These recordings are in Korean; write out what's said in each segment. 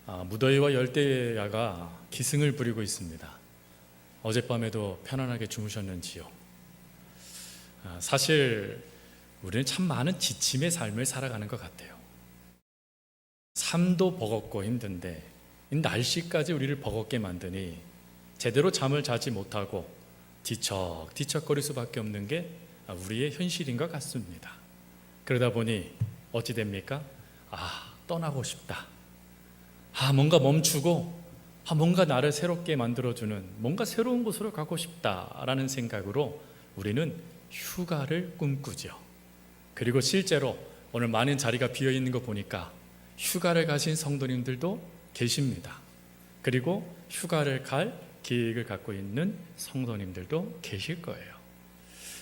무더위와 열대야가 기승을 부리고 있습니다. 어젯밤에도 편안하게 주무셨는지요? 사실 우리는 참 많은 지침의 삶을 살아가는 것 같아요. 삶도 버겁고 힘든데 이 날씨까지 우리를 버겁게 만드니 제대로 잠을 자지 못하고 뒤척뒤척거릴 수밖에 없는 게 우리의 현실인 것 같습니다. 그러다 보니 어찌 됩니까? 떠나고 싶다. 뭔가 멈추고 뭔가 나를 새롭게 만들어주는 뭔가 새로운 곳으로 가고 싶다라는 생각으로 우리는 휴가를 꿈꾸죠. 그리고 실제로 오늘 많은 자리가 비어있는 거 보니까 휴가를 가신 성도님들도 계십니다. 그리고 휴가를 갈 계획을 갖고 있는 성도님들도 계실 거예요.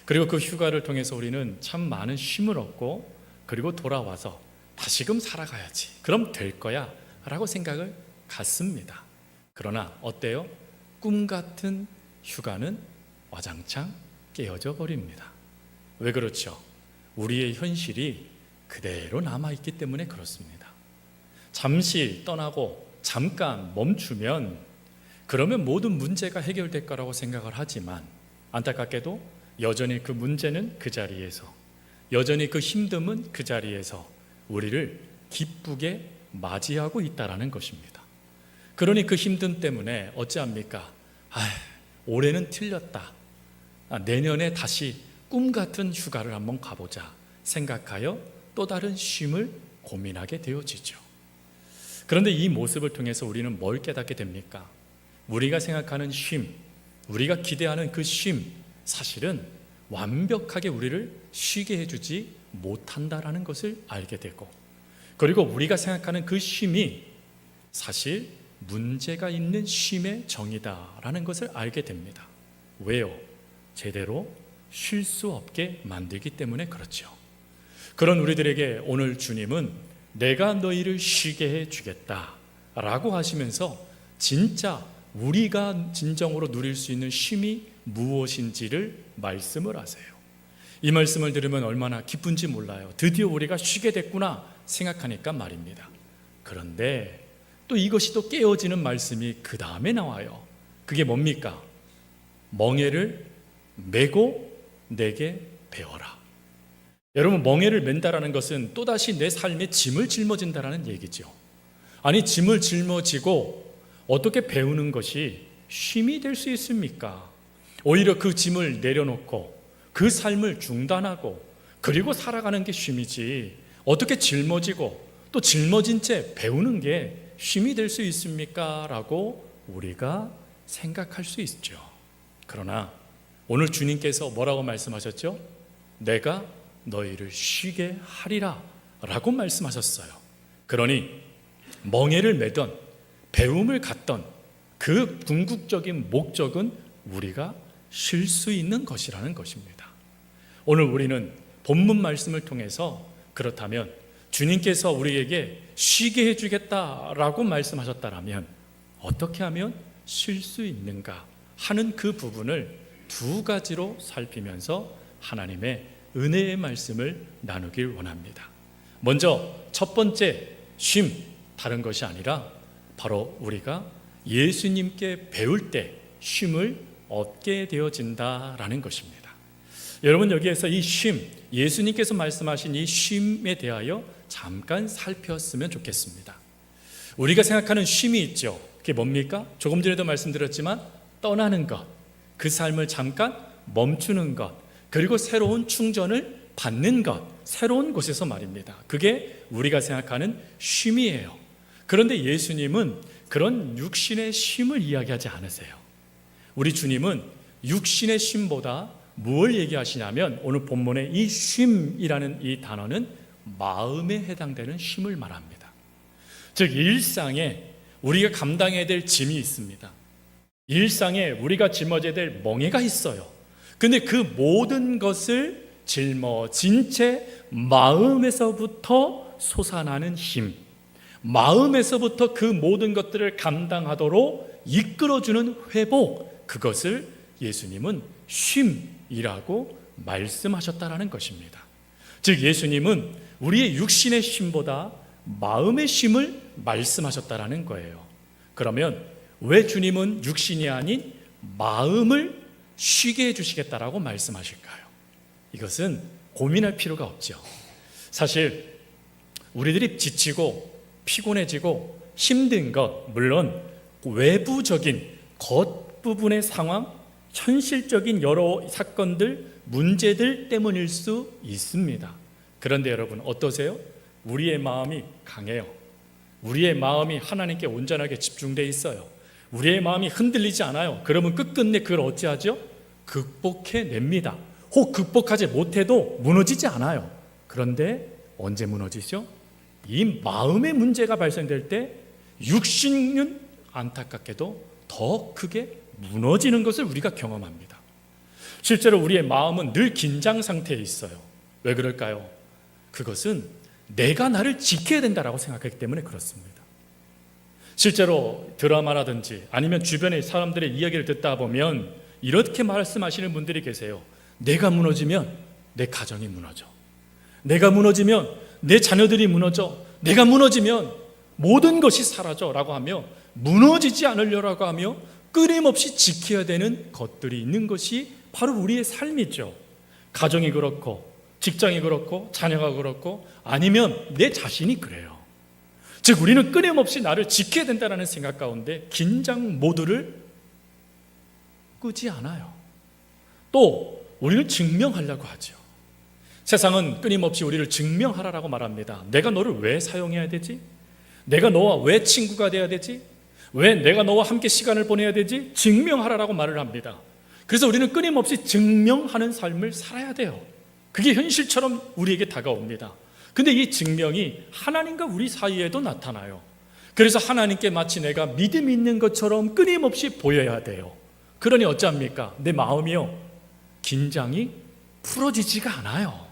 그리고 그 휴가를 통해서 우리는 참 많은 쉼을 얻고 그리고 돌아와서 다시금 살아가야지, 그럼 될 거야 라고 생각을 갖습니다. 그러나 어때요? 꿈 같은 휴가는 와장창 깨어져 버립니다. 왜 그렇죠? 우리의 현실이 그대로 남아있기 때문에 그렇습니다. 잠시 떠나고 잠깐 멈추면 그러면 모든 문제가 해결될 거라고 생각을 하지만 안타깝게도 여전히 그 문제는 그 자리에서, 여전히 그 힘듦은 그 자리에서 우리를 기쁘게 맞이하고 있다는 것입니다. 그러니 그 힘듦 때문에 어찌합니까? 올해는 틀렸다. 내년에 다시 꿈 같은 휴가를 한번 가보자 생각하여 또 다른 쉼을 고민하게 되어지죠. 그런데 이 모습을 통해서 우리는 뭘 깨닫게 됩니까? 우리가 생각하는 쉼, 우리가 기대하는 그 쉼, 사실은 완벽하게 우리를 쉬게 해주지 못한다라는 것을 알게 되고, 그리고 우리가 생각하는 그 쉼이 사실 문제가 있는 쉼의 정의다라는 것을 알게 됩니다. 왜요? 제대로 쉴 수 없게 만들기 때문에 그렇죠. 그런 우리들에게 오늘 주님은 내가 너희를 쉬게 해주겠다 라고 하시면서 진짜 우리가 진정으로 누릴 수 있는 쉼이 무엇인지를 말씀을 하세요. 이 말씀을 들으면 얼마나 기쁜지 몰라요. 드디어 우리가 쉬게 됐구나 생각하니까 말입니다. 그런데 또 이것이 또 깨어지는 말씀이 그 다음에 나와요. 그게 뭡니까? 멍에를 메고 내게 배워라. 여러분, 멍에를 맨다라는 것은 또다시 내 삶에 짐을 짊어진다라는 얘기죠. 아니, 짐을 짊어지고 어떻게 배우는 것이 쉼이 될 수 있습니까? 오히려 그 짐을 내려놓고 그 삶을 중단하고 그리고 살아가는 게 쉼이지, 어떻게 짊어지고 또 짊어진 채 배우는 게 쉼이 될 수 있습니까? 라고 우리가 생각할 수 있죠. 그러나 오늘 주님께서 뭐라고 말씀하셨죠? 내가 너희를 쉬게 하리라 라고 말씀하셨어요. 그러니 멍에를 매던 배움을 갖던 그 궁극적인 목적은 우리가 쉴 수 있는 것이라는 것입니다. 오늘 우리는 본문 말씀을 통해서 그렇다면 주님께서 우리에게 쉬게 해주겠다라고 말씀하셨다면 어떻게 하면 쉴 수 있는가 하는 그 부분을 두 가지로 살피면서 하나님의 은혜의 말씀을 나누길 원합니다. 먼저 첫 번째 쉼, 다른 것이 아니라 바로 우리가 예수님께 배울 때 쉼을 얻게 되어진다라는 것입니다. 여러분, 여기에서 이 쉼, 예수님께서 말씀하신 이 쉼에 대하여 잠깐 살폈으면 좋겠습니다. 우리가 생각하는 쉼이 있죠. 그게 뭡니까? 조금 전에도 말씀드렸지만 떠나는 것, 그 삶을 잠깐 멈추는 것, 그리고 새로운 충전을 받는 것, 새로운 곳에서 말입니다. 그게 우리가 생각하는 쉼이에요. 그런데 예수님은 그런 육신의 쉼을 이야기하지 않으세요. 우리 주님은 육신의 쉼보다 무엇을 얘기하시냐면 오늘 본문의 이 쉼이라는 이 단어는 마음에 해당되는 쉼을 말합니다. 즉 일상에 우리가 감당해야 될 짐이 있습니다. 일상에 우리가 짊어져야 될 멍에가 있어요. 근데 그 모든 것을 짊어진 채 마음에서부터 솟아나는 힘, 마음에서부터 그 모든 것들을 감당하도록 이끌어주는 회복, 그것을 예수님은 쉼이라고 말씀하셨다라는 것입니다. 즉 예수님은 우리의 육신의 쉼보다 마음의 쉼을 말씀하셨다라는 거예요. 그러면 왜 주님은 육신이 아닌 마음을 쉬게 해주시겠다라고 말씀하실까요? 이것은 고민할 필요가 없죠. 사실 우리들이 지치고 피곤해지고 힘든 것, 물론 외부적인 겉부분의 상황, 현실적인 여러 사건들, 문제들 때문일 수 있습니다. 그런데 여러분 어떠세요? 우리의 마음이 강해요. 우리의 마음이 하나님께 온전하게 집중되어 있어요. 우리의 마음이 흔들리지 않아요. 그러면 끝끝내 그걸 어찌하죠? 극복해냅니다. 혹 극복하지 못해도 무너지지 않아요. 그런데 언제 무너지죠? 이 마음의 문제가 발생될 때 육신은 안타깝게도 더 크게 무너지는 것을 우리가 경험합니다. 실제로 우리의 마음은 늘 긴장 상태에 있어요. 왜 그럴까요? 그것은 내가 나를 지켜야 된다고 생각하기 때문에 그렇습니다. 실제로 드라마라든지 아니면 주변의 사람들의 이야기를 듣다 보면 이렇게 말씀하시는 분들이 계세요. 내가 무너지면 내 가정이 무너져. 내가 무너지면 내 자녀들이 무너져. 내가 무너지면 모든 것이 사라져 라고 하며 무너지지 않으려고 하며 끊임없이 지켜야 되는 것들이 있는 것이 바로 우리의 삶이죠. 가정이 그렇고 직장이 그렇고 자녀가 그렇고 아니면 내 자신이 그래요. 즉 우리는 끊임없이 나를 지켜야 된다는 생각 가운데 긴장 모드를 끄지 않아요. 또 우리를 증명하려고 하죠. 세상은 끊임없이 우리를 증명하라고 말합니다. 내가 너를 왜 사용해야 되지? 내가 너와 왜 친구가 돼야 되지? 왜 내가 너와 함께 시간을 보내야 되지? 증명하라고 말을 합니다. 그래서 우리는 끊임없이 증명하는 삶을 살아야 돼요. 그게 현실처럼 우리에게 다가옵니다. 근데 이 증명이 하나님과 우리 사이에도 나타나요. 그래서 하나님께 마치 내가 믿음이 있는 것처럼 끊임없이 보여야 돼요. 그러니 어찌합니까? 내 마음이요, 긴장이 풀어지지가 않아요.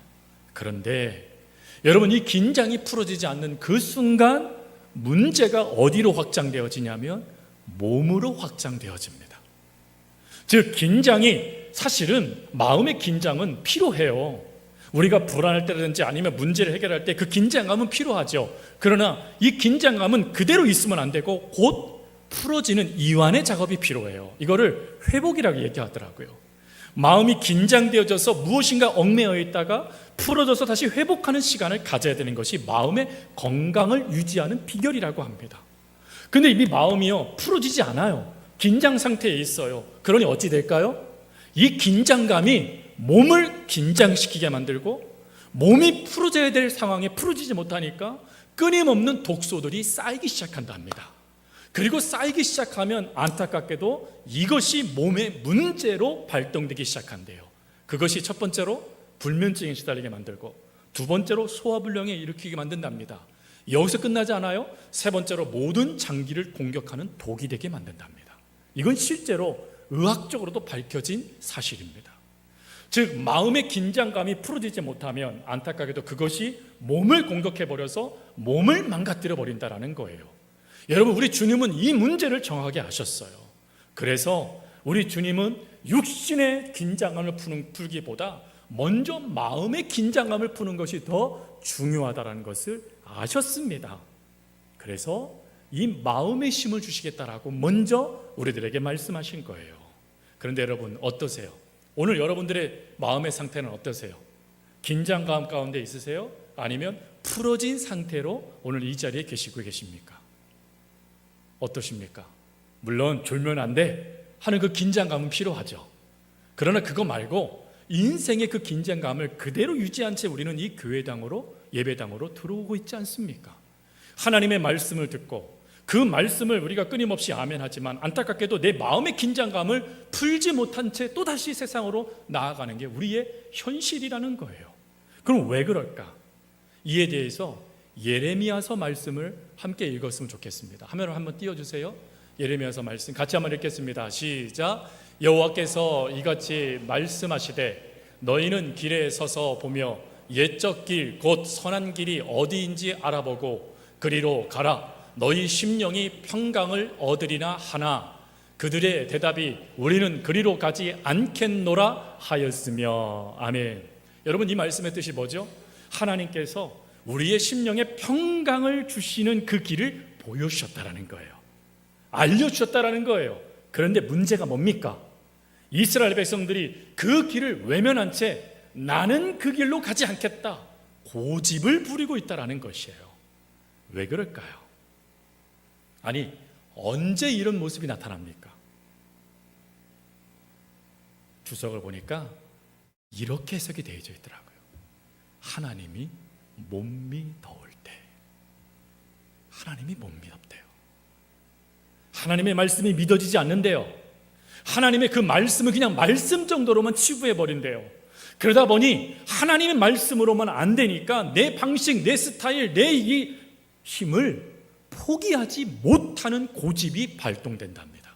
그런데 여러분, 이 긴장이 풀어지지 않는 그 순간 문제가 어디로 확장되어지냐면 몸으로 확장되어집니다. 즉 긴장이, 사실은 마음의 긴장은 필요해요. 우리가 불안할 때라든지 아니면 문제를 해결할 때 그 긴장감은 필요하죠. 그러나 이 긴장감은 그대로 있으면 안 되고 곧 풀어지는 이완의 작업이 필요해요. 이거를 회복이라고 얘기하더라고요. 마음이 긴장되어져서 무엇인가 얽매여 있다가 풀어져서 다시 회복하는 시간을 가져야 되는 것이 마음의 건강을 유지하는 비결이라고 합니다. 근데 이 마음이요, 풀어지지 않아요. 긴장 상태에 있어요. 그러니 어찌 될까요? 이 긴장감이 몸을 긴장시키게 만들고 몸이 풀어져야 될 상황에 풀어지지 못하니까 끊임없는 독소들이 쌓이기 시작한답니다. 그리고 쌓이기 시작하면 안타깝게도 이것이 몸의 문제로 발동되기 시작한대요. 그것이 첫 번째로 불면증에 시달리게 만들고, 두 번째로 소화불량에 일으키게 만든답니다. 여기서 끝나지 않아요. 세 번째로 모든 장기를 공격하는 독이 되게 만든답니다. 이건 실제로 의학적으로도 밝혀진 사실입니다. 즉 마음의 긴장감이 풀어지지 못하면 안타깝게도 그것이 몸을 공격해버려서 몸을 망가뜨려 버린다는 거예요. 여러분, 우리 주님은 이 문제를 정확하게 아셨어요. 그래서 우리 주님은 육신의 긴장감을 풀기보다 먼저 마음의 긴장감을 푸는 것이 더 중요하다는 것을 아셨습니다. 그래서 이 마음의 힘을 주시겠다라고 먼저 우리들에게 말씀하신 거예요. 그런데 여러분 어떠세요? 오늘 여러분들의 마음의 상태는 어떠세요? 긴장감 가운데 있으세요? 아니면 풀어진 상태로 오늘 이 자리에 계시고 계십니까? 어떠십니까? 물론 졸면 안 돼 하는 그 긴장감은 필요하죠. 그러나 그거 말고 인생의 그 긴장감을 그대로 유지한 채 우리는 이 교회당으로, 예배당으로 들어오고 있지 않습니까? 하나님의 말씀을 듣고 그 말씀을 우리가 끊임없이 아멘하지만 안타깝게도 내 마음의 긴장감을 풀지 못한 채 또다시 세상으로 나아가는 게 우리의 현실이라는 거예요. 그럼 왜 그럴까? 이에 대해서 예레미야서 말씀을 함께 읽었으면 좋겠습니다. 화면을 한번 띄워주세요. 예레미야서 말씀 같이 한번 읽겠습니다. 시작. 여호와께서 이같이 말씀하시되 너희는 길에 서서 보며 옛적 길 곧 선한 길이 어디인지 알아보고 그리로 가라. 너희 심령이 평강을 얻으리나 하나 그들의 대답이 우리는 그리로 가지 않겠노라 하였으며. 아멘. 여러분, 이 말씀의 뜻이 뭐죠? 하나님께서 우리의 심령에 평강을 주시는 그 길을 보여주셨다라는 거예요. 알려주셨다라는 거예요. 그런데 문제가 뭡니까? 이스라엘 백성들이 그 길을 외면한 채 나는 그 길로 가지 않겠다, 고집을 부리고 있다라는 것이에요. 왜 그럴까요? 아니, 언제 이런 모습이 나타납니까? 주석을 보니까 이렇게 해석이 되어 있더라고요. 하나님이 몸이 더울 때. 하나님이 몸이 덥대요. 하나님의 말씀이 믿어지지 않는데요. 하나님의 그 말씀을 그냥 말씀 정도로만 치부해버린대요. 그러다 보니 하나님의 말씀으로만 안 되니까 내 방식, 내 스타일, 내 이 힘을 포기하지 못하는 고집이 발동된답니다.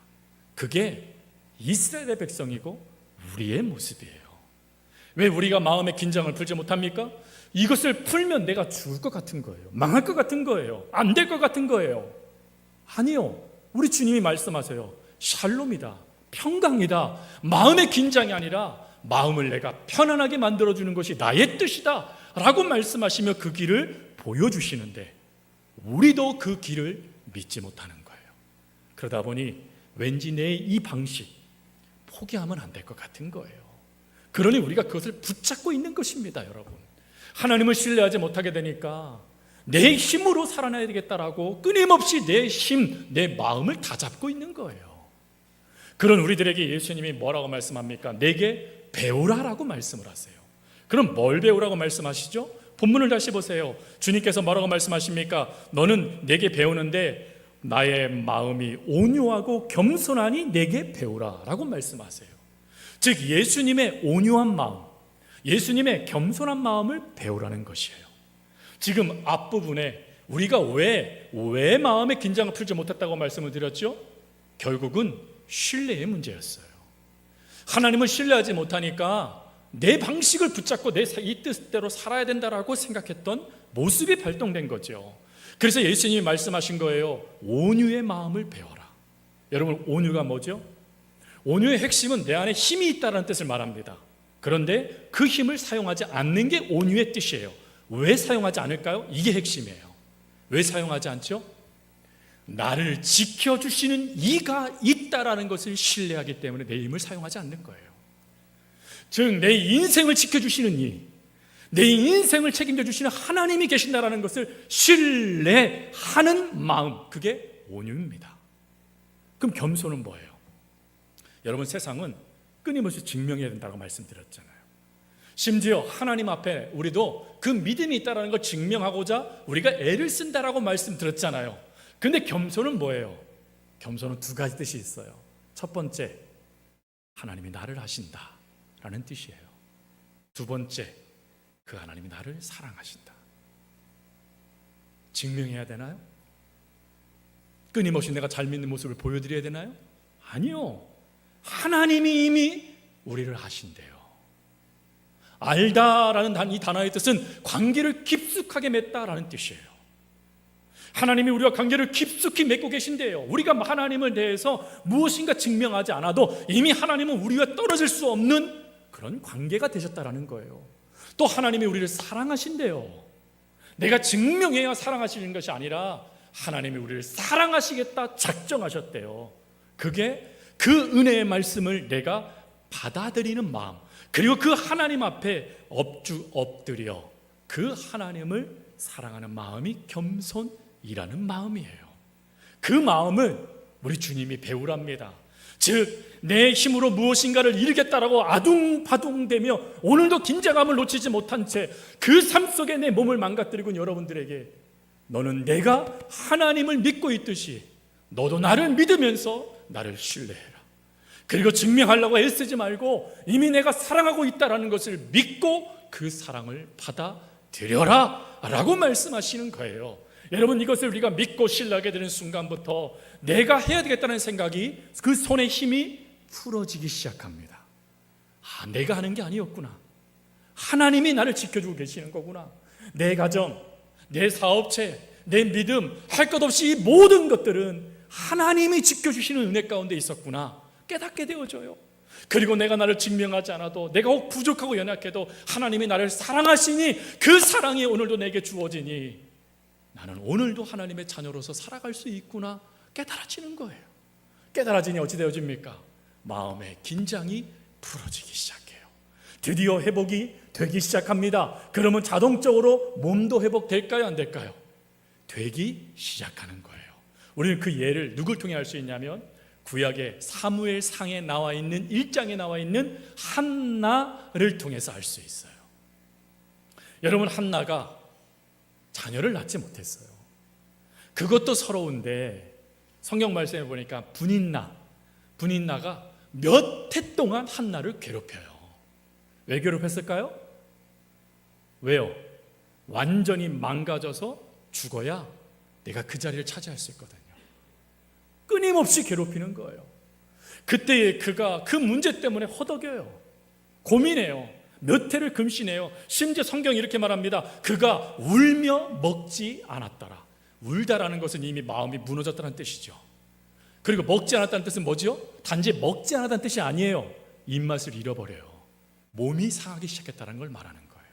그게 이스라엘의 백성이고 우리의 모습이에요. 왜 우리가 마음의 긴장을 풀지 못합니까? 이것을 풀면 내가 죽을 것 같은 거예요. 망할 것 같은 거예요. 안 될 것 같은 거예요. 아니요. 우리 주님이 말씀하세요. 샬롬이다. 평강이다. 마음의 긴장이 아니라 마음을 내가 편안하게 만들어주는 것이 나의 뜻이다 라고 말씀하시며 그 길을 보여주시는데 우리도 그 길을 믿지 못하는 거예요. 그러다 보니 왠지 내 이 방식 포기하면 안 될 것 같은 거예요. 그러니 우리가 그것을 붙잡고 있는 것입니다. 여러분, 하나님을 신뢰하지 못하게 되니까 내 힘으로 살아나야 되겠다라고 끊임없이 내 힘, 내 마음을 다 잡고 있는 거예요. 그런 우리들에게 예수님이 뭐라고 말씀합니까? 내게 배우라라고 말씀을 하세요. 그럼 뭘 배우라고 말씀하시죠? 본문을 다시 보세요. 주님께서 뭐라고 말씀하십니까? 너는 내게 배우는데 나의 마음이 온유하고 겸손하니 내게 배우라라고 말씀하세요. 즉 예수님의 온유한 마음, 예수님의 겸손한 마음을 배우라는 것이에요. 지금 앞부분에 우리가 왜 마음의 긴장을 풀지 못했다고 말씀을 드렸죠? 결국은 신뢰의 문제였어요. 하나님을 신뢰하지 못하니까 내 방식을 붙잡고 내 이 뜻대로 살아야 된다라고 생각했던 모습이 발동된 거죠. 그래서 예수님이 말씀하신 거예요. 온유의 마음을 배워라. 여러분, 온유가 뭐죠? 온유의 핵심은 내 안에 힘이 있다는 뜻을 말합니다. 그런데 그 힘을 사용하지 않는 게 온유의 뜻이에요. 왜 사용하지 않을까요? 이게 핵심이에요. 왜 사용하지 않죠? 나를 지켜주시는 이가 있다라는 것을 신뢰하기 때문에 내 힘을 사용하지 않는 거예요. 즉 내 인생을 지켜주시는 이, 내 인생을 책임져 주시는 하나님이 계신다라는 것을 신뢰하는 마음, 그게 온유입니다. 그럼 겸손은 뭐예요? 여러분, 세상은 끊임없이 증명해야 된다고 말씀드렸잖아요. 심지어 하나님 앞에 우리도 그 믿음이 있다는 걸 증명하고자 우리가 애를 쓴다라고 말씀드렸잖아요. 근데 겸손은 뭐예요? 겸손은 두 가지 뜻이 있어요. 첫 번째, 하나님이 나를 아신다라는 뜻이에요. 두 번째, 그 하나님이 나를 사랑하신다. 증명해야 되나요? 끊임없이 내가 잘 믿는 모습을 보여드려야 되나요? 아니요. 하나님이 이미 우리를 아신대요. 알다라는 이 단어의 뜻은 관계를 깊숙하게 맺다라는 뜻이에요. 하나님이 우리와 관계를 깊숙이 맺고 계신대요. 우리가 하나님을 대해서 무엇인가 증명하지 않아도 이미 하나님은 우리와 떨어질 수 없는 그런 관계가 되셨다라는 거예요. 또 하나님이 우리를 사랑하신대요. 내가 증명해야 사랑하시는 것이 아니라 하나님이 우리를 사랑하시겠다 작정하셨대요. 그게 그 은혜의 말씀을 내가 받아들이는 마음, 그리고 그 하나님 앞에 엎드려 그 하나님을 사랑하는 마음이 겸손이라는 마음이에요. 그 마음을 우리 주님이 배우랍니다. 즉 내 힘으로 무엇인가를 이루겠다라고 아둥바둥대며 오늘도 긴장감을 놓치지 못한 채 그 삶 속에 내 몸을 망가뜨리고 여러분들에게 너는 내가 하나님을 믿고 있듯이 너도 나를 믿으면서 나를 신뢰해라. 그리고 증명하려고 애쓰지 말고 이미 내가 사랑하고 있다는 것을 믿고 그 사랑을 받아들여라 라고 말씀하시는 거예요. 여러분, 이것을 우리가 믿고 신뢰하게 되는 순간부터 내가 해야 되겠다는 생각이, 그 손의 힘이 풀어지기 시작합니다. 내가 하는 게 아니었구나. 하나님이 나를 지켜주고 계시는 거구나. 내 가정, 내 사업체, 내 믿음, 할 것 없이 이 모든 것들은 하나님이 지켜주시는 은혜 가운데 있었구나 깨닫게 되어져요. 그리고 내가 나를 증명하지 않아도, 내가 혹 부족하고 연약해도 하나님이 나를 사랑하시니 그 사랑이 오늘도 내게 주어지니 나는 오늘도 하나님의 자녀로서 살아갈 수 있구나 깨달아지는 거예요. 깨달아지니 어찌 되어집니까? 마음의 긴장이 풀어지기 시작해요. 드디어 회복이 되기 시작합니다. 그러면 자동적으로 몸도 회복될까요? 안 될까요? 되기 시작하는 거예요. 우리는 그 예를 누굴 통해 알 수 있냐면 구약의 사무엘상에 나와 있는 1장에 나와 있는 한나를 통해서 알 수 있어요. 여러분, 한나가 자녀를 낳지 못했어요. 그것도 서러운데 성경 말씀에 보니까 분인나가 몇 해 동안 한나를 괴롭혀요. 왜 괴롭혔을까요? 왜요? 완전히 망가져서 죽어야 내가 그 자리를 차지할 수 있거든요. 끊임없이 괴롭히는 거예요. 그때에 그가 그 문제 때문에 허덕여요. 고민해요. 몇 해를 금신해요. 심지어 성경이 이렇게 말합니다. 그가 울며 먹지 않았더라. 울다라는 것은 이미 마음이 무너졌다는 뜻이죠. 그리고 먹지 않았다는 뜻은 뭐죠? 단지 먹지 않았다는 뜻이 아니에요. 입맛을 잃어버려요. 몸이 상하기 시작했다는 걸 말하는 거예요.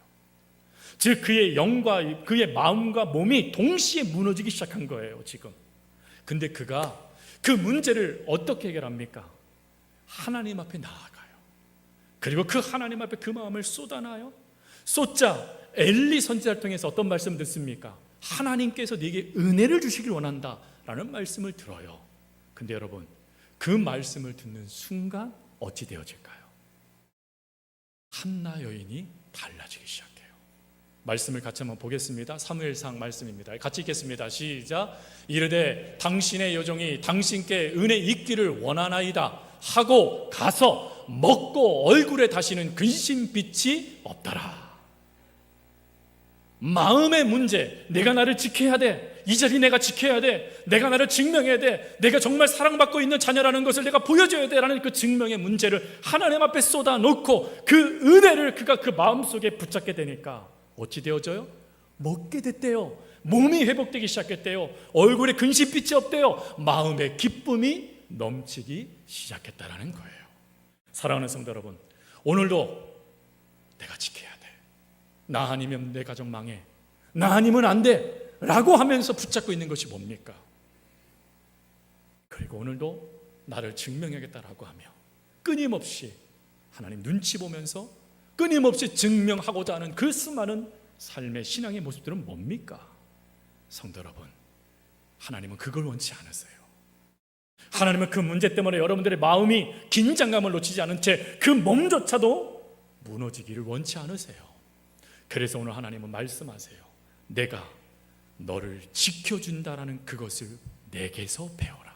즉 그의 영과 그의 마음과 몸이 동시에 무너지기 시작한 거예요. 지금. 근데 그가 그 문제를 어떻게 해결합니까? 하나님 앞에 나아가요. 그리고 그 하나님 앞에 그 마음을 쏟아놔요. 쏟자 엘리 선지자를 통해서 어떤 말씀을 듣습니까? 하나님께서 네게 은혜를 주시길 원한다 라는 말씀을 들어요. 근데 여러분, 그 말씀을 듣는 순간 어찌 되어질까요? 한나 여인이 달라지기 시작해요. 말씀을 같이 한번 보겠습니다. 사무엘상 말씀입니다. 같이 읽겠습니다. 시작. 이르되 당신의 여종이 당신께 은혜 있기를 원하나이다 하고 가서 먹고 얼굴에 다시는 근심빛이 없더라. 마음의 문제, 내가 나를 지켜야 돼. 이 자리 내가 지켜야 돼. 내가 나를 증명해야 돼. 내가 정말 사랑받고 있는 자녀라는 것을 내가 보여줘야 돼 라는 그 증명의 문제를 하나님 앞에 쏟아놓고 그 은혜를 그가 그 마음속에 붙잡게 되니까 어찌 되어져요? 먹게 됐대요. 몸이 회복되기 시작했대요. 얼굴에 근심빛이 없대요. 마음의 기쁨이 넘치기 시작했다라는 거예요. 사랑하는 성도 여러분, 오늘도 내가 지켜야 돼. 나 아니면 내 가정 망해. 나 아니면 안 돼 라고 하면서 붙잡고 있는 것이 뭡니까? 그리고 오늘도 나를 증명하겠다라고 하며 끊임없이 하나님 눈치 보면서 끊임없이 증명하고자 하는 그 수많은 삶의 신앙의 모습들은 뭡니까? 성도 여러분, 하나님은 그걸 원치 않으세요. 하나님은 그 문제 때문에 여러분들의 마음이 긴장감을 놓치지 않은 채 그 몸조차도 무너지기를 원치 않으세요. 그래서 오늘 하나님은 말씀하세요. 내가 너를 지켜준다라는 그것을 내게서 배워라.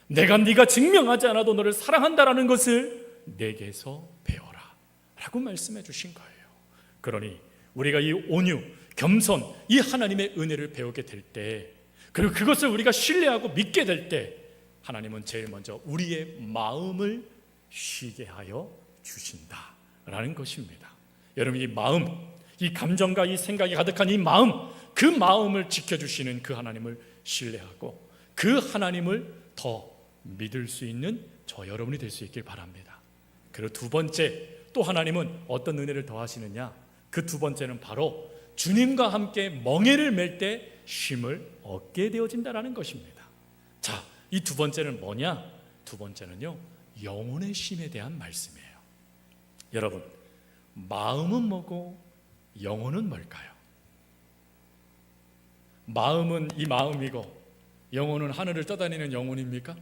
내가 네가 증명하지 않아도 너를 사랑한다라는 것을 내게서 배워라 라고 말씀해 주신 거예요. 그러니 우리가 이 온유, 겸손, 이 하나님의 은혜를 배우게 될 때, 그리고 그것을 우리가 신뢰하고 믿게 될 때 하나님은 제일 먼저 우리의 마음을 쉬게 하여 주신다라는 것입니다. 여러분, 이 마음, 이 감정과 이 생각이 가득한 이 마음, 그 마음을 지켜주시는 그 하나님을 신뢰하고 그 하나님을 더 믿을 수 있는 저 여러분이 될 수 있길 바랍니다. 그리고 두 번째, 또 하나님은 어떤 은혜를 더하시느냐? 그 두 번째는 바로 주님과 함께 멍에를 맬 때 쉼을 얻게 되어진다는 것입니다. 자, 이 두 번째는 뭐냐? 두 번째는요, 영혼의 쉼에 대한 말씀이에요. 여러분, 마음은 뭐고 영혼은 뭘까요? 마음은 이 마음이고 영혼은 하늘을 떠다니는 영혼입니까?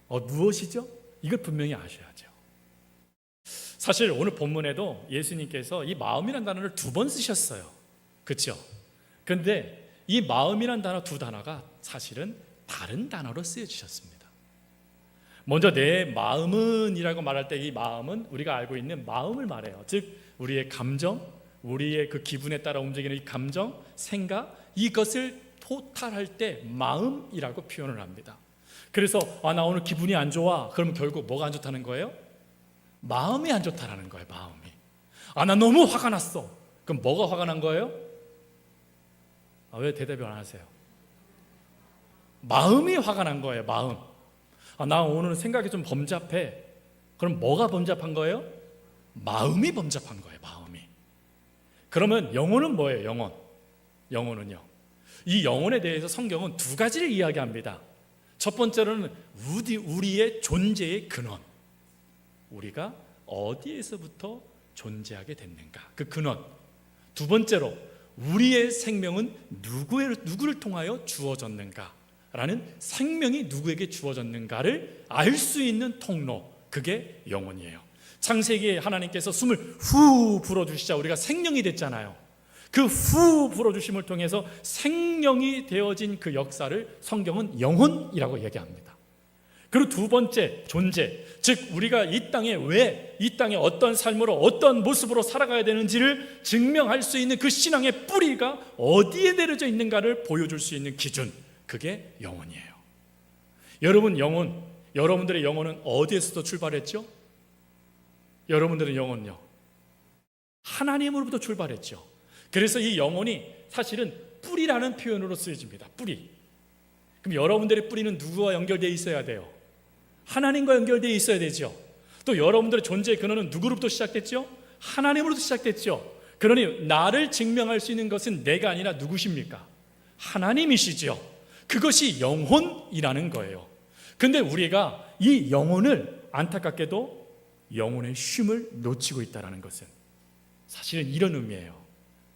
무엇이죠? 이걸 분명히 아셔야죠. 사실 오늘 본문에도 예수님께서 이 마음이라는 단어를 2번 쓰셨어요. 그렇죠? 그런데 이 마음이라는 단어 두 단어가 사실은 다른 단어로 쓰여지셨습니다. 먼저 내 마음은 이라고 말할 때 이 마음은 우리가 알고 있는 마음을 말해요. 즉 우리의 감정, 우리의 그 기분에 따라 움직이는 이 감정, 생각, 이것을 토탈할 때 마음이라고 표현을 합니다. 그래서 나 오늘 기분이 안 좋아. 그러면 결국 뭐가 안 좋다는 거예요? 마음이 안 좋다라는 거예요. 마음이. 나 너무 화가 났어. 그럼 뭐가 화가 난 거예요? 왜 대답을 안 하세요? 마음이 화가 난 거예요. 마음. 나 오늘 생각이 좀 범잡해. 그럼 뭐가 범잡한 거예요? 마음이 범잡한 거예요. 마음이. 그러면 영혼은 뭐예요? 영혼은요, 이 영혼에 대해서 성경은 두 가지를 이야기합니다. 첫 번째로는 우리의 존재의 근원, 우리가 어디에서부터 존재하게 됐는가, 그 근원. 두 번째로 우리의 생명은 누구를 통하여 주어졌는가 라는, 생명이 누구에게 주어졌는가를 알 수 있는 통로, 그게 영혼이에요. 창세기에 하나님께서 숨을 후 불어주시자 우리가 생명이 됐잖아요. 그 후 불어주심을 통해서 생명이 되어진 그 역사를 성경은 영혼이라고 얘기합니다. 그리고 두 번째, 존재, 즉 우리가 이 땅에 왜, 이 땅에 어떤 삶으로 어떤 모습으로 살아가야 되는지를 증명할 수 있는 그 신앙의 뿌리가 어디에 내려져 있는가를 보여줄 수 있는 기준, 그게 영혼이에요. 여러분들의 영혼은 어디에서부터 출발했죠? 여러분들의 영혼은요, 하나님으로부터 출발했죠. 그래서 이 영혼이 사실은 뿌리라는 표현으로 쓰여집니다. 뿌리. 그럼 여러분들의 뿌리는 누구와 연결되어 있어야 돼요? 하나님과 연결되어 있어야 되죠. 또 여러분들의 존재의 근원은 누구로부터 시작됐죠? 하나님으로부터 시작됐죠. 그러니 나를 증명할 수 있는 것은 내가 아니라 누구십니까? 하나님이시죠. 그것이 영혼이라는 거예요. 근데 우리가 이 영혼을, 안타깝게도 영혼의 쉼을 놓치고 있다는 것은 사실은 이런 의미예요.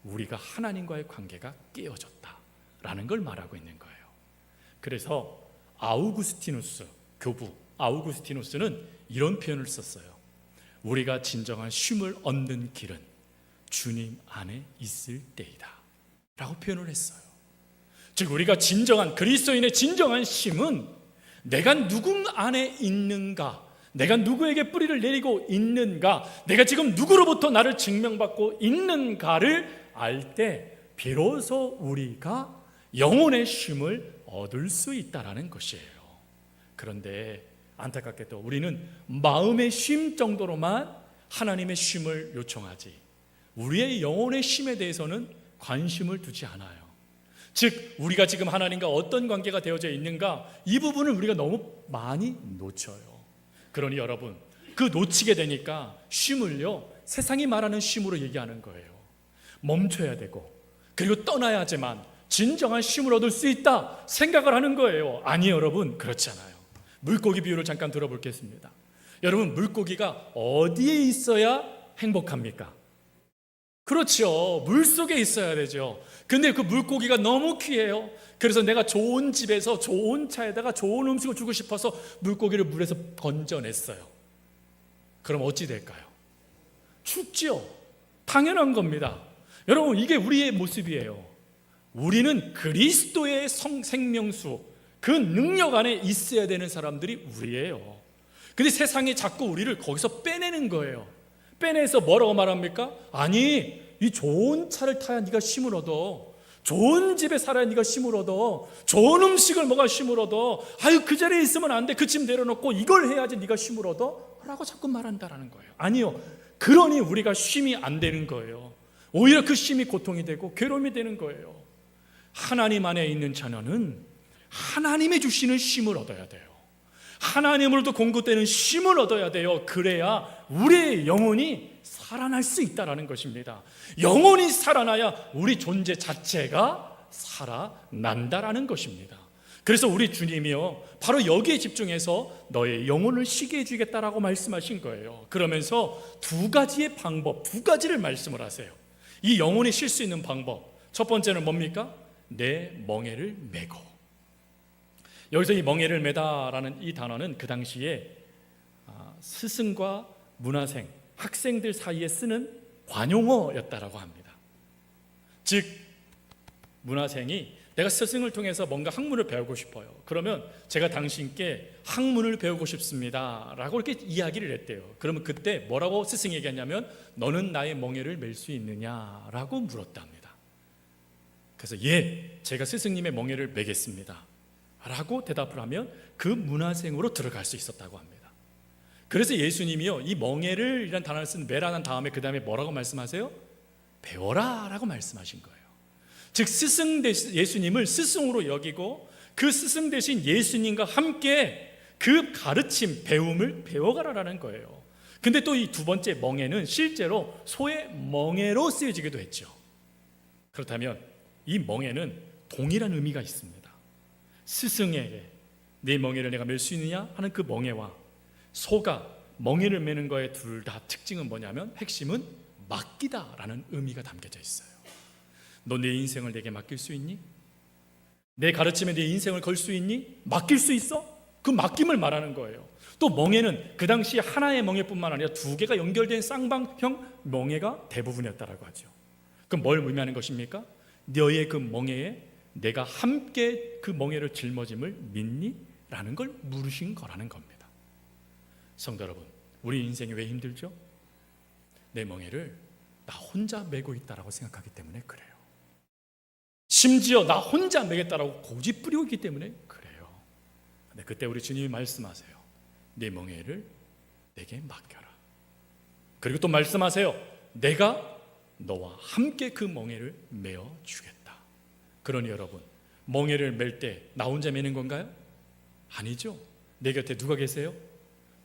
우리가 하나님과의 관계가 깨어졌다라는 걸 말하고 있는 거예요. 그래서 아우구스티누스, 교부 아우구스티누스는 이런 표현을 썼어요. 우리가 진정한 쉼을 얻는 길은 주님 안에 있을 때이다 라고 표현을 했어요. 즉 우리가 진정한, 그리스도인의 진정한 쉼은 내가 누구 안에 있는가, 내가 누구에게 뿌리를 내리고 있는가, 내가 지금 누구로부터 나를 증명받고 있는가를 알 때 비로소 우리가 영혼의 쉼을 얻을 수 있다는 것이에요. 그런데 안타깝게도 우리는 마음의 쉼 정도로만 하나님의 쉼을 요청하지 우리의 영혼의 쉼에 대해서는 관심을 두지 않아요. 즉 우리가 지금 하나님과 어떤 관계가 되어져 있는가, 이 부분을 우리가 너무 많이 놓쳐요. 그러니 여러분, 그 놓치게 되니까 쉼을요, 세상이 말하는 쉼으로 얘기하는 거예요. 멈춰야 되고 그리고 떠나야지만 진정한 쉼을 얻을 수 있다 생각을 하는 거예요. 아니 여러분, 그렇지 않아요. 물고기 비유를 잠깐 들어보겠습니다. 여러분, 물고기가 어디에 있어야 행복합니까? 그렇죠, 물속에 있어야 되죠. 근데 그 물고기가 너무 귀해요. 그래서 내가 좋은 집에서 좋은 차에다가 좋은 음식을 주고 싶어서 물고기를 물에서 건져냈어요. 그럼 어찌 될까요? 죽죠. 당연한 겁니다. 여러분, 이게 우리의 모습이에요. 우리는 그리스도의 생명수, 그 능력 안에 있어야 되는 사람들이 우리예요. 근데 세상이 자꾸 우리를 거기서 빼내는 거예요. 빼내서 뭐라고 말합니까? 아니, 이 좋은 차를 타야 네가 쉼을 얻어, 좋은 집에 살아야 네가 쉼을 얻어, 좋은 음식을 먹어야 쉼을 얻어, 아유 그 자리에 있으면 안 돼, 그 집 내려놓고 이걸 해야지 네가 쉼을 얻어 라고 자꾸 말한다라는 거예요. 아니요, 그러니 우리가 쉼이 안 되는 거예요. 오히려 그 쉼이 고통이 되고 괴로움이 되는 거예요. 하나님 안에 있는 자녀는 하나님이 주시는 쉼을 얻어야 돼요. 하나님으로부터 공급되는 쉼을 얻어야 돼요. 그래야 우리의 영혼이 살아날 수 있다는 것입니다. 영혼이 살아나야 우리 존재 자체가 살아난다라는 것입니다. 그래서 우리 주님이요, 바로 여기에 집중해서 너의 영혼을 쉬게 해주겠다라고 말씀하신 거예요. 그러면서 두 가지의 방법, 두 가지를 말씀을 하세요. 이 영혼이 쉴 수 있는 방법, 첫 번째는 뭡니까? 내 멍에를 메고. 여기서 이 멍에를 메다라는 이 단어는 그 당시에 스승과 문화생, 학생들 사이에 쓰는 관용어였다라고 합니다. 즉 문화생이 내가 스승을 통해서 뭔가 학문을 배우고 싶어요. 그러면 제가 당신께 학문을 배우고 싶습니다 라고 이렇게 이야기를 했대요. 그러면 그때 뭐라고 스승이 얘기했냐면, 너는 나의 멍에를 멜 수 있느냐라고 물었답니다. 그래서 예, 제가 스승님의 멍에를 메겠습니다 라고 대답을 하면 그 문화생으로 들어갈 수 있었다고 합니다. 그래서 예수님이요, 이 멍에를 이란 단어를 쓴 메라는 다음에 그 다음에 뭐라고 말씀하세요? 배워라 라고 말씀하신 거예요. 즉 스승 대신 예수님을 스승으로 여기고 그 스승 대신 예수님과 함께 그 가르침, 배움을 배워가라라는 거예요. 근데 또 이 두 번째 멍에는 실제로 소의 멍에로 쓰여지기도 했죠. 그렇다면 이 멍에는 동일한 의미가 있습니다. 스승에게 내 멍에를 내가 맬 수 있느냐 하는 그 멍에와 소가 멍에를 매는 거의 둘 다 특징은 뭐냐면 핵심은 맡기다라는 의미가 담겨져 있어요. 너 내 인생을 내게 맡길 수 있니? 내 가르침에 내 인생을 걸 수 있니? 맡길 수 있어? 그 맡김을 말하는 거예요. 또 멍에는 그 당시 하나의 멍에뿐만 아니라 두 개가 연결된 쌍방형 멍에가 대부분이었다라고 하죠. 그럼 뭘 의미하는 것입니까? 너의 그 멍에에 내가 함께 그 멍에를 짊어짐을 믿니? 라는 걸 물으신 거라는 겁니다. 성도 여러분, 우리 인생이 왜 힘들죠? 내 멍에를 나 혼자 메고 있다라고 생각하기 때문에 그래요. 심지어 나 혼자 메겠다라고 고집 부리고 있기 때문에 그래요. 근데 그때 우리 주님이 말씀하세요. 내 멍에를 내게 맡겨라. 그리고 또 말씀하세요. 내가 너와 함께 그 멍에를 메어 주겠다. 그러니 여러분, 멍에를 맬 때 나 혼자 메는 건가요? 아니죠. 내 곁에 누가 계세요?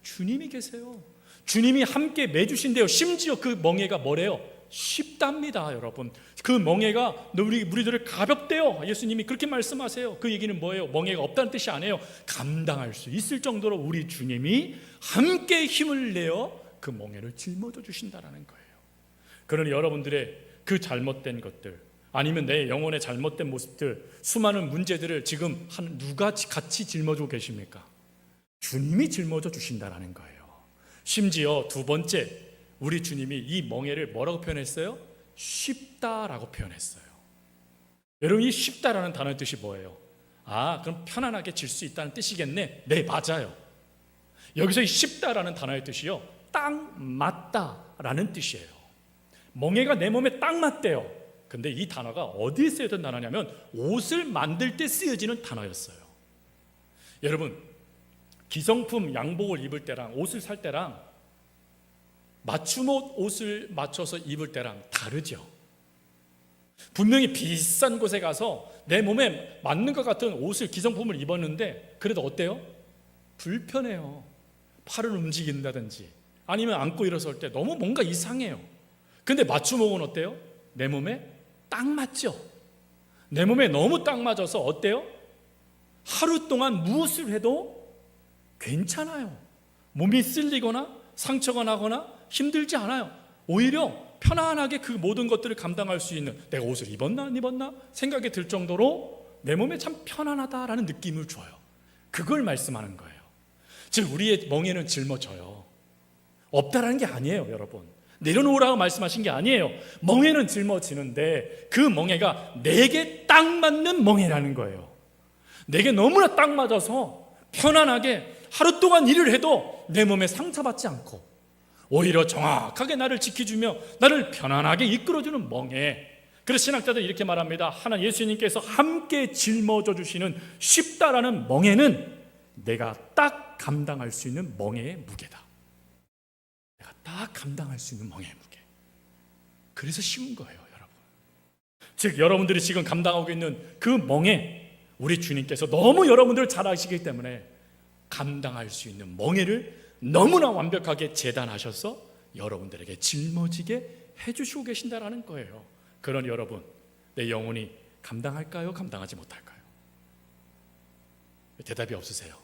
주님이 계세요. 주님이 함께 매주신대요. 심지어 그 멍에가 뭐래요? 쉽답니다, 여러분. 그 멍에가 우리들을 가볍대요. 예수님이 그렇게 말씀하세요. 그 얘기는 뭐예요? 멍에가 없다는 뜻이 아니에요. 감당할 수 있을 정도로 우리 주님이 함께 힘을 내어 그 멍에를 짊어져 주신다라는 거예요. 그러니 여러분들의 그 잘못된 것들, 아니면 내 영혼의 잘못된 모습들, 수많은 문제들을 지금 누가 같이 짊어지고 계십니까? 주님이 짊어져 주신다라는 거예요. 심지어 두 번째, 우리 주님이 이 멍에를 뭐라고 표현했어요? 쉽다라고 표현했어요. 여러분, 이 쉽다라는 단어의 뜻이 뭐예요? 아, 그럼 편안하게 질 수 있다는 뜻이겠네. 네, 맞아요. 여기서 이 쉽다라는 단어의 뜻이요, 딱 맞다라는 뜻이에요. 멍에가 내 몸에 딱 맞대요. 근데 이 단어가 어디에 쓰여진 단어냐면 옷을 만들 때 쓰여지는 단어였어요. 여러분, 기성품 양복을 입을 때랑 옷을 살 때랑 맞춤옷 옷을 맞춰서 입을 때랑 다르죠. 분명히 비싼 곳에 가서 내 몸에 맞는 것 같은 옷을, 기성품을 입었는데 그래도 어때요? 불편해요. 팔을 움직인다든지 아니면 앉고 일어설 때 너무 뭔가 이상해요. 근데 맞춤옷은 어때요? 내 몸에 딱 맞죠. 내 몸에 너무 딱 맞아서 어때요? 하루 동안 무엇을 해도 괜찮아요. 몸이 쓸리거나 상처가 나거나 힘들지 않아요. 오히려 편안하게 그 모든 것들을 감당할 수 있는, 내가 옷을 입었나 안 입었나 생각이 들 정도로 내 몸에 참 편안하다라는 느낌을 줘요. 그걸 말씀하는 거예요. 즉 우리의 멍에는 짊어져요. 없다라는 게 아니에요, 여러분. 내려놓으라고 말씀하신 게 아니에요. 멍에는 짊어지는데 그 멍에가 내게 딱 맞는 멍에라는 거예요. 내게 너무나 딱 맞아서 편안하게 하루 동안 일을 해도 내 몸에 상처받지 않고 오히려 정확하게 나를 지켜주며 나를 편안하게 이끌어주는 멍에. 그래서 신학자들은 이렇게 말합니다. 하나님 예수님께서 함께 짊어져 주시는 쉽다라는 멍에는 내가 딱 감당할 수 있는 멍에의 무게다. 내가 딱 감당할 수 있는 멍에의 무게. 그래서 쉬운 거예요, 여러분. 즉 여러분들이 지금 감당하고 있는 그 멍에, 우리 주님께서 너무 여러분들을 잘 아시기 때문에 감당할 수 있는 멍에를 너무나 완벽하게 재단하셔서 여러분들에게 짊어지게 해주시고 계신다라는 거예요. 그러니 여러분, 내 영혼이 감당할까요? 감당하지 못할까요? 대답이 없으세요.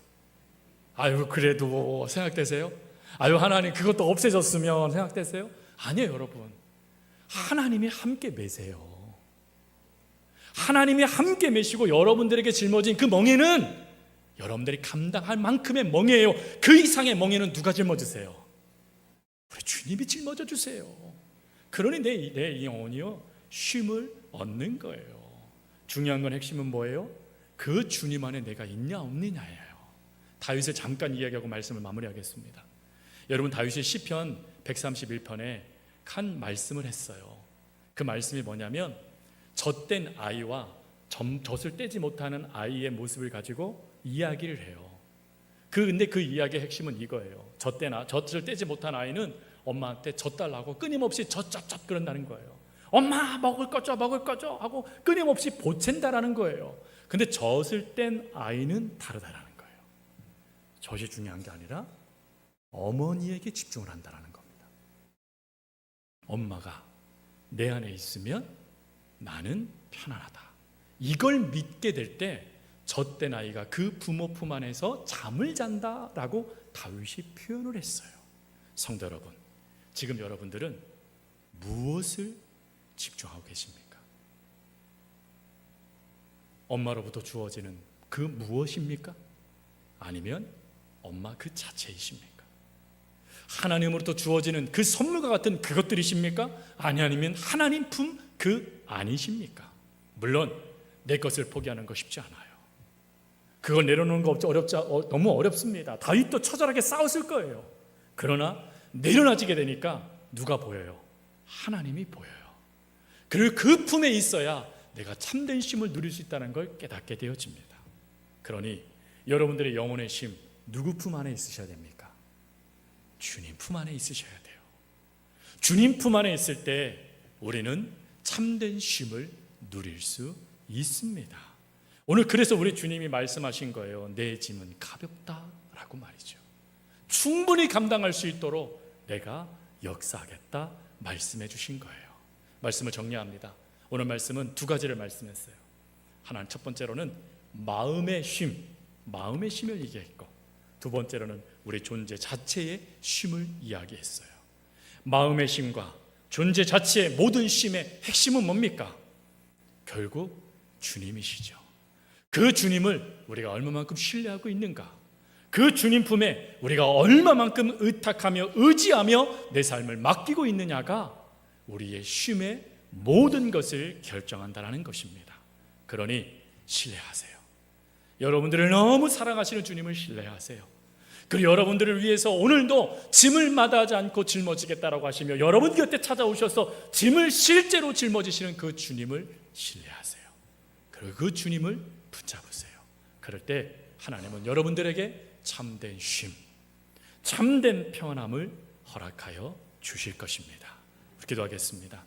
아유, 그래도 생각되세요? 아유, 하나님 그것도 없애졌으면 생각되세요? 아니에요, 여러분. 하나님이 함께 매세요. 하나님이 함께 매시고 여러분들에게 짊어진 그 멍에는 여러분들이 감당할 만큼의 멍에예요. 그 이상의 멍에는 누가 짊어지세요? 우리 주님이 짊어져 주세요. 그러니 내 영혼이요, 쉼을 얻는 거예요. 중요한 건, 핵심은 뭐예요? 그 주님 안에 내가 있냐 없느냐예요. 다윗을 잠깐 이야기하고 말씀을 마무리하겠습니다. 여러분, 다윗이 시편 131편에 한 말씀을 했어요. 그 말씀이 뭐냐면, 젖된 아이와 젖을 떼지 못하는 아이의 모습을 가지고 이야기를 해요. 근데 그 이야기의 핵심은 이거예요. 젖을 떼지 못한 아이는 엄마한테 젖 달라고 끊임없이 젖 그런다는 거예요. 엄마 먹을 거죠 하고 끊임없이 보챈다라는 거예요. 근데 젖을 뗀 아이는 다르다라는 거예요. 저것이 중요한 게 아니라 어머니에게 집중을 한다는 겁니다. 엄마가 내 안에 있으면 나는 편안하다. 이걸 믿게 될 때 젖된 아이가 그 부모 품 안에서 잠을 잔다라고 다윗이 표현을 했어요. 성도 여러분, 지금 여러분들은 무엇을 집중하고 계십니까? 엄마로부터 주어지는 그 무엇입니까? 아니면 엄마 그 자체이십니까? 하나님으로부터 주어지는 그 선물과 같은 그것들이십니까? 아니면 하나님 품 그 아니십니까? 물론 내 것을 포기하는 거 쉽지 않아요. 그걸 내려놓는 거 너무 어렵습니다. 다윗도 처절하게 싸웠을 거예요. 그러나 내려놔지게 되니까 누가 보여요? 하나님이 보여요. 그리고 그 품에 있어야 내가 참된 쉼을 누릴 수 있다는 걸 깨닫게 되어집니다. 그러니 여러분들의 영혼의 쉼 누구 품 안에 있으셔야 됩니까? 주님 품 안에 있으셔야 돼요. 주님 품 안에 있을 때 우리는 참된 쉼을 누릴 수 있습니다. 오늘 그래서 우리 주님이 말씀하신 거예요. 내 짐은 가볍다라고 말이죠. 충분히 감당할 수 있도록 내가 역사하겠다 말씀해 주신 거예요. 말씀을 정리합니다. 오늘 말씀은 두 가지를 말씀했어요. 하나는 첫 번째로는 마음의 쉼을 얘기했고, 두 번째로는 우리 존재 자체의 쉼을 이야기했어요. 마음의 쉼과 존재 자체의 모든 쉼의 핵심은 뭡니까? 결국 주님이시죠. 그 주님을 우리가 얼마만큼 신뢰하고 있는가? 그 주님 품에 우리가 얼마만큼 의탁하며 의지하며 내 삶을 맡기고 있느냐가 우리의 쉼의 모든 것을 결정한다는 것입니다. 그러니 신뢰하세요. 여러분들을 너무 사랑하시는 주님을 신뢰하세요. 그리고 여러분들을 위해서 오늘도 짐을 마다하지 않고 짊어지겠다라고 하시며 여러분 곁에 찾아오셔서 짐을 실제로 짊어지시는 그 주님을 신뢰하세요. 그리고 그 주님을 붙잡으세요. 그럴 때 하나님은 여러분들에게 참된 쉼, 참된 평안함을 허락하여 주실 것입니다. 기도하겠습니다.